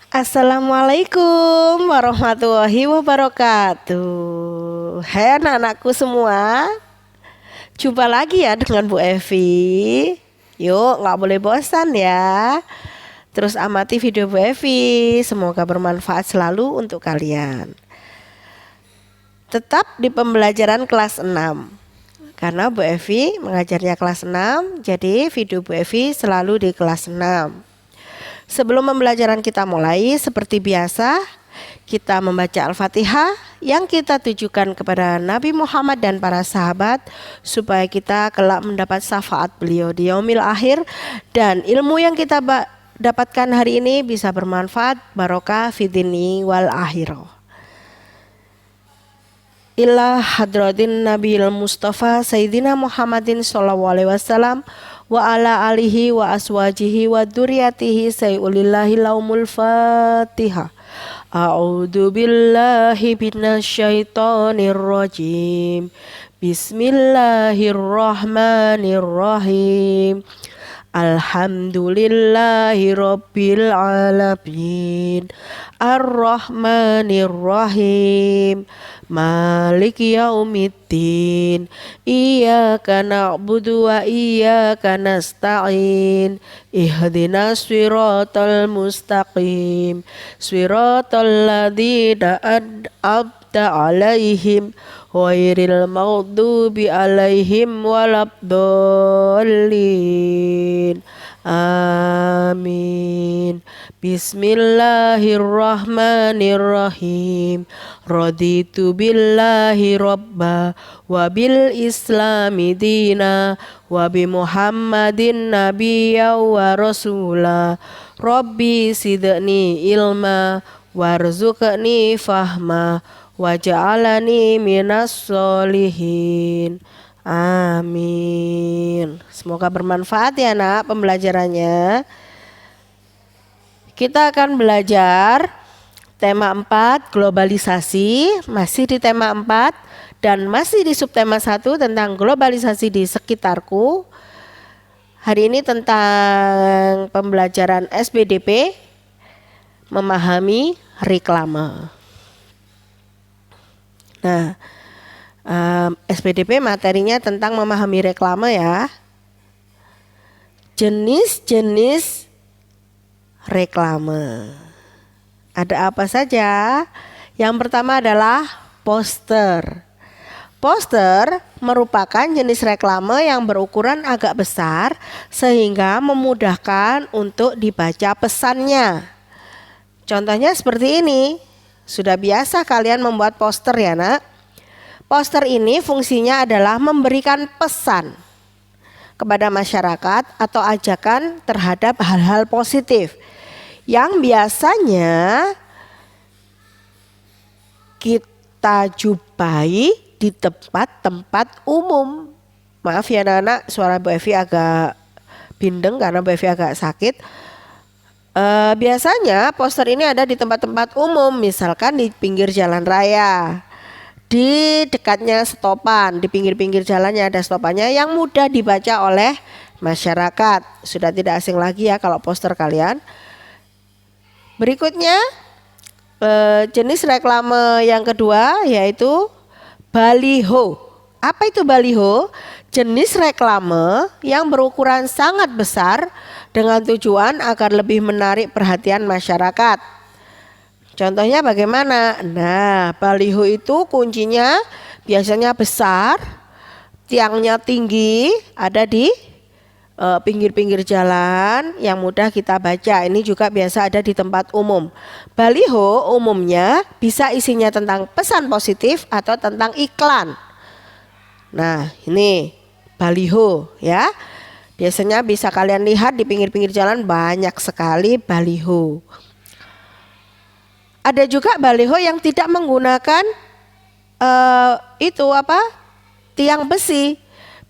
Assalamualaikum warahmatullahi wabarakatuh. Hai anak-anakku semua, jumpa lagi ya dengan Bu Evi. Yuk, nggak boleh bosan ya. Terus amati video Bu Evi, semoga bermanfaat selalu untuk kalian. Tetap di pembelajaran kelas 6. Karena Bu Evi mengajarnya kelas 6, jadi video Bu Evi selalu di kelas 6. Sebelum pembelajaran kita mulai, seperti biasa, kita membaca Al-Fatihah yang kita tujukan kepada Nabi Muhammad dan para sahabat supaya kita kelak mendapat syafaat beliau di yaumil akhir dan ilmu yang kita dapatkan hari ini bisa bermanfaat barokah fidini wal akhirah. Ila hadratin Nabiil Mustafa Sayyidina Muhammadin sallallahu alaihi wasallam wa ala alihi wa aswajihi wa dzurriyyatihi sayyulillahi laumul Fatihah. A'udzu billahi minasyaitonir rajim. Bismillahirrahmanirrahim. Alhamdulillahi rabbil alamin. Ar-Rahmanir-Rahim. Maliki yaumiddin. Iyyaka na'budu wa iyyaka nasta'in. Ihdinas siratal mustaqim. Siratal ladzina an'amta 'alaihim ghairil maghdubi 'alaihim waladdallin. Amin. Bismillahirrahmanirrahim. Raditu billahi robba wa bil islami dina wa bi muhammadin nabiyya wa rasula. Rabbi sidni ilma warzuqni fahma waj'alani minas solihin. Amin. Semoga bermanfaat ya nak pembelajarannya. Kita akan belajar tema 4 globalisasi, masih di tema 4 dan masih di subtema 1 tentang globalisasi di sekitarku. Hari ini tentang pembelajaran SPDP, memahami reklame. Nah, SPDP materinya tentang memahami reklame ya. Jenis-jenis reklame. Ada apa saja? Yang pertama adalah poster. Poster merupakan jenis reklame yang berukuran agak besar sehingga memudahkan untuk dibaca pesannya. Contohnya seperti ini. Sudah biasa kalian membuat poster ya nak? Poster ini fungsinya adalah memberikan pesan kepada masyarakat atau ajakan terhadap hal-hal positif yang biasanya kita jumpai di tempat-tempat umum. Maaf ya anak-anak, suara Bu Evi agak bindeng karena Bu Evi agak sakit. Biasanya poster ini ada di tempat-tempat umum, misalkan di pinggir jalan raya. Di dekatnya stopan, di pinggir-pinggir jalannya ada stopannya yang mudah dibaca oleh masyarakat. Sudah tidak asing lagi ya kalau poster kalian. Berikutnya jenis reklame yang kedua yaitu baliho. Apa itu baliho? Jenis reklame yang berukuran sangat besar dengan tujuan agar lebih menarik perhatian masyarakat. Contohnya bagaimana? Nah, baliho itu kuncinya biasanya besar, tiangnya tinggi, ada di pinggir-pinggir jalan yang mudah kita baca. Ini juga biasa ada di tempat umum. Baliho umumnya bisa isinya tentang pesan positif atau tentang iklan. Nah, ini baliho ya. Biasanya bisa kalian lihat di pinggir-pinggir jalan banyak sekali baliho. Ada juga baliho yang tidak menggunakan tiang besi.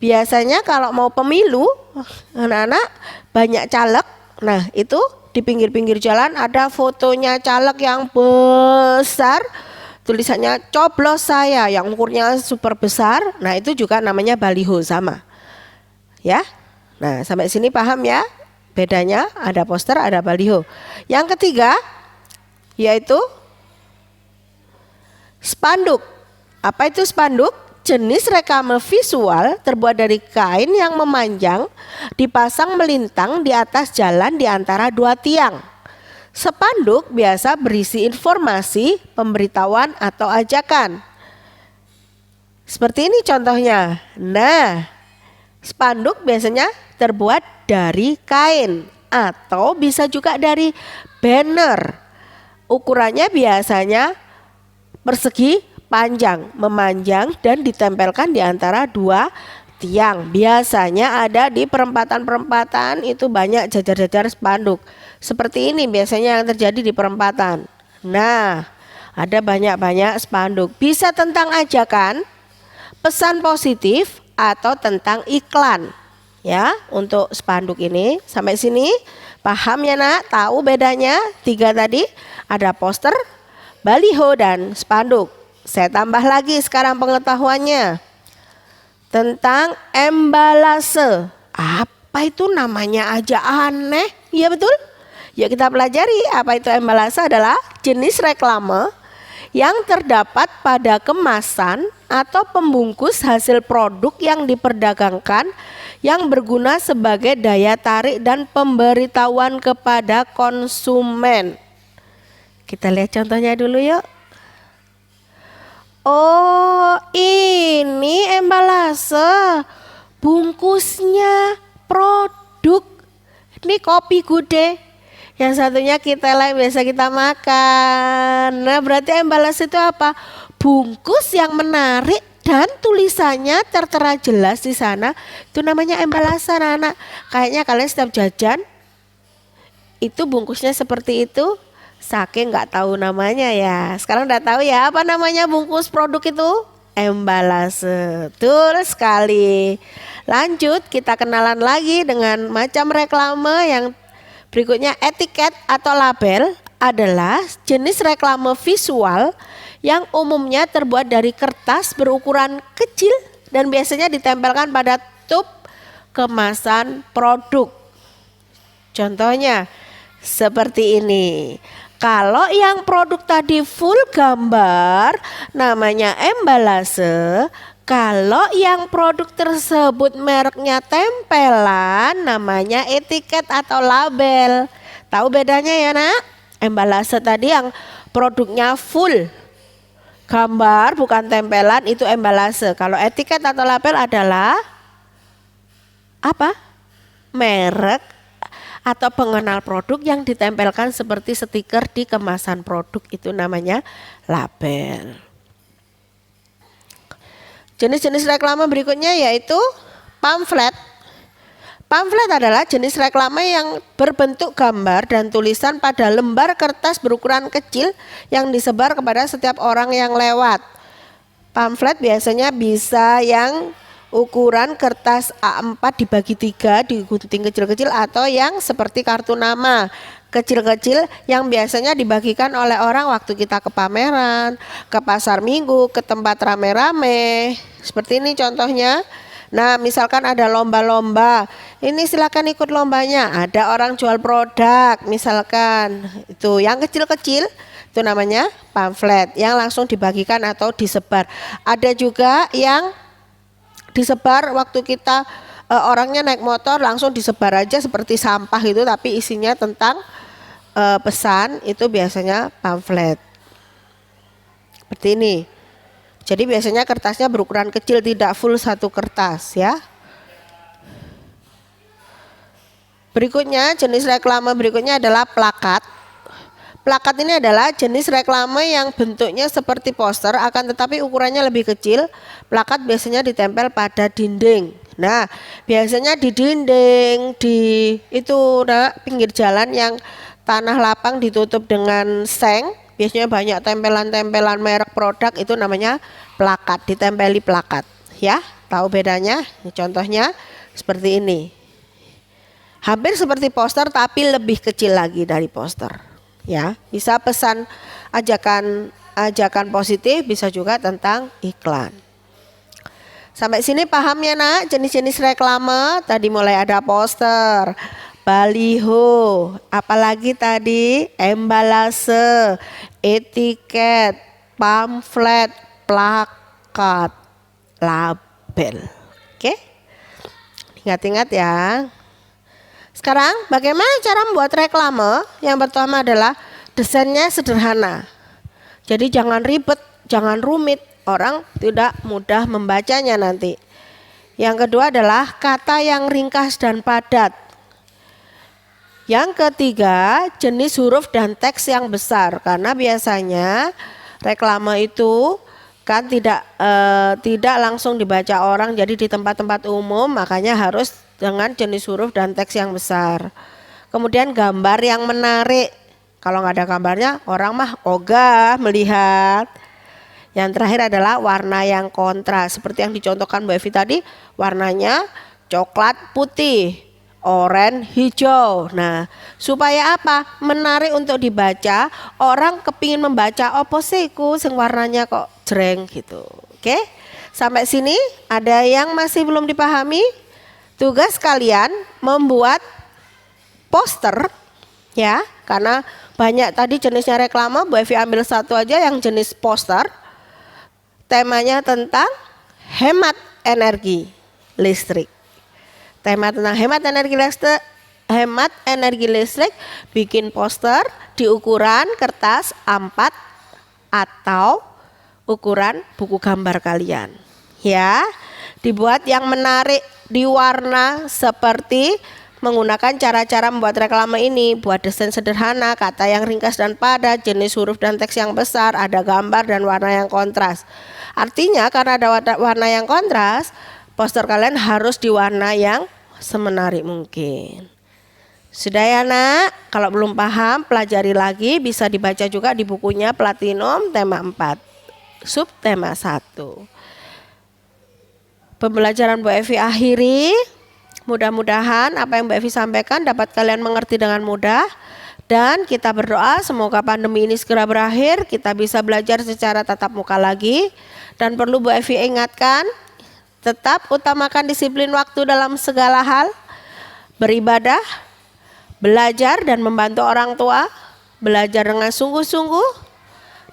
Biasanya kalau mau pemilu anak-anak banyak caleg. Nah itu di pinggir-pinggir jalan ada fotonya caleg yang besar. Tulisannya coblos saya yang ukurnya super besar. Nah itu juga namanya baliho sama. Ya. Nah sampai sini paham ya bedanya ada poster ada baliho. Yang ketiga yaitu spanduk. Apa itu spanduk? Jenis reklame visual terbuat dari kain yang memanjang, dipasang melintang di atas jalan di antara dua tiang. Spanduk biasa berisi informasi, pemberitahuan atau ajakan. Seperti ini contohnya. Nah, spanduk biasanya terbuat dari kain atau bisa juga dari banner. Ukurannya biasanya persegi, panjang, memanjang dan ditempelkan di antara dua tiang. Biasanya ada di perempatan-perempatan, itu banyak jajar-jajar spanduk. Seperti ini biasanya yang terjadi di perempatan. Nah, ada banyak-banyak spanduk. Bisa tentang ajakan, pesan positif atau tentang iklan. Ya, untuk spanduk ini sampai sini paham ya nak? Tahu bedanya? 3 tadi ada poster, baliho dan spanduk. Saya tambah lagi sekarang pengetahuannya tentang embalase. Apa itu, namanya aja aneh? Iya betul? Yuk kita pelajari. Apa itu embalase? Adalah jenis reklame yang terdapat pada kemasan atau pembungkus hasil produk yang diperdagangkan yang berguna sebagai daya tarik dan pemberitahuan kepada konsumen. Kita lihat contohnya dulu yuk. Oh, ini embalase bungkusnya produk. Ini kopi gude. Yang satunya kita yang biasa kita makan. Nah, berarti embalase itu apa? Bungkus yang menarik dan tulisannya tertera jelas di sana. Itu namanya embalase, anak-anak. Kayaknya kalian setiap jajan itu bungkusnya seperti itu. Saking nggak tahu namanya ya. Sekarang udah tahu ya apa namanya bungkus produk itu? Embalase. Betul sekali. Lanjut kita kenalan lagi dengan macam reklame yang berikutnya. Etiket atau label adalah jenis reklame visual yang umumnya terbuat dari kertas berukuran kecil dan biasanya ditempelkan pada tub kemasan produk. Contohnya seperti ini. Kalau yang produk tadi full gambar namanya embalase. Kalau yang produk tersebut mereknya tempelan namanya etiket atau label. Tahu bedanya ya nak? Embalase tadi yang produknya full gambar bukan tempelan itu embalase. Kalau etiket atau label adalah apa? Merek atau pengenal produk yang ditempelkan seperti stiker di kemasan produk, itu namanya label. Jenis-jenis reklame berikutnya yaitu pamflet. Pamflet adalah jenis reklame yang berbentuk gambar dan tulisan pada lembar kertas berukuran kecil yang disebar kepada setiap orang yang lewat. Pamflet biasanya bisa yang ukuran kertas A4 dibagi 3, digunting kecil-kecil, atau yang seperti kartu nama kecil-kecil yang biasanya dibagikan oleh orang waktu kita ke pameran, ke pasar minggu, ke tempat rame-rame. Seperti ini contohnya. Nah, misalkan ada lomba-lomba, ini silakan ikut lombanya. Ada orang jual produk, misalkan itu yang kecil-kecil, itu namanya pamflet yang langsung dibagikan atau disebar. Ada juga yang disebar waktu kita orangnya naik motor langsung disebar aja seperti sampah itu, tapi isinya tentang pesan, itu biasanya pamflet. Seperti ini. Jadi biasanya kertasnya berukuran kecil, tidak full satu kertas ya. Berikutnya jenis reklame berikutnya adalah plakat. Plakat ini adalah jenis reklame yang bentuknya seperti poster akan tetapi ukurannya lebih kecil. Plakat biasanya ditempel pada dinding. Nah, biasanya di dinding di itu pinggir jalan yang tanah lapang ditutup dengan seng. Biasanya banyak tempelan-tempelan merek produk, itu namanya plakat, ditempeli plakat. Ya, tahu bedanya? Contohnya seperti ini. Hampir seperti poster tapi lebih kecil lagi dari poster. Ya, bisa pesan ajakan positif, bisa juga tentang iklan. Sampai sini paham ya nak jenis-jenis reklame? Tadi mulai ada poster, baliho, apalagi tadi embalase, etiket, pamflet, plakat, label. Oke? Ingat-ingat ya. Sekarang bagaimana cara membuat reklame? Yang pertama adalah desainnya sederhana. Jadi jangan ribet, jangan rumit, orang tidak mudah membacanya nanti. Yang kedua adalah kata yang ringkas dan padat. Yang ketiga, jenis huruf dan teks yang besar, karena biasanya reklame itu kan tidak langsung dibaca orang, jadi di tempat-tempat umum makanya harus dengan jenis huruf dan teks yang besar. Kemudian gambar yang menarik, kalau nggak ada gambarnya orang mah ogah melihat. Yang terakhir adalah warna yang kontras, seperti yang dicontohkan Bu Evi tadi, warnanya coklat putih, oranye hijau. Nah, supaya apa? Menarik untuk dibaca, orang kepingin membaca opo siku sing warnanya kok jreng gitu. Oke? Sampai sini ada yang masih belum dipahami? Tugas kalian membuat poster ya, karena banyak tadi jenisnya reklame, Bu Evi ambil satu aja yang jenis poster. Temanya tentang hemat energi listrik. Tema tentang hemat energi listrik, bikin poster di ukuran kertas A4 atau ukuran buku gambar kalian. Ya, dibuat yang menarik, diwarna seperti menggunakan cara-cara membuat reklame ini. Buat desain sederhana, kata yang ringkas dan padat, jenis huruf dan teks yang besar, ada gambar dan warna yang kontras. Artinya karena ada warna yang kontras, poster kalian harus diwarna yang semenarik mungkin. Sudah ya nak? Kalau belum paham, pelajari lagi, bisa dibaca juga di bukunya Platinum tema 4, sub tema 1. Pembelajaran Bu Evi akhiri. Mudah-mudahan apa yang Bu Evi sampaikan dapat kalian mengerti dengan mudah. Dan kita berdoa semoga pandemi ini segera berakhir, kita bisa belajar secara tatap muka lagi. Dan perlu Bu Evi ingatkan, tetap utamakan disiplin waktu dalam segala hal, beribadah, belajar dan membantu orang tua, belajar dengan sungguh-sungguh,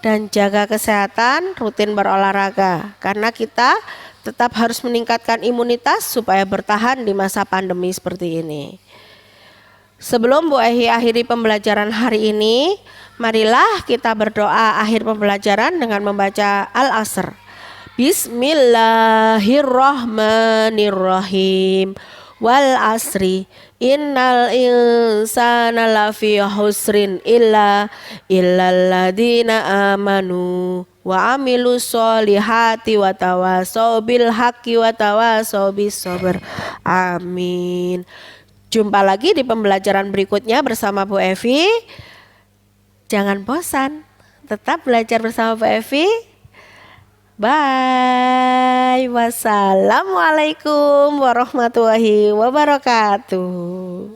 dan jaga kesehatan, rutin berolahraga. Karena kita tetap harus meningkatkan imunitas supaya bertahan di masa pandemi seperti ini. Sebelum Bu Evi akhiri pembelajaran hari ini, marilah kita berdoa akhir pembelajaran dengan membaca Al-Asr. Bismillahirrahmanirrahim. Wal asri innal insana lafi husrin illa ladina amanu wa amilus solihati wa tawasau bil haqqi wa tawasau bis sabr. Amin. Jumpa lagi di pembelajaran berikutnya bersama Bu Evi. Jangan bosan, tetap belajar bersama Bu Evi. Bye. Wassalamualaikum warahmatullahi wabarakatuh.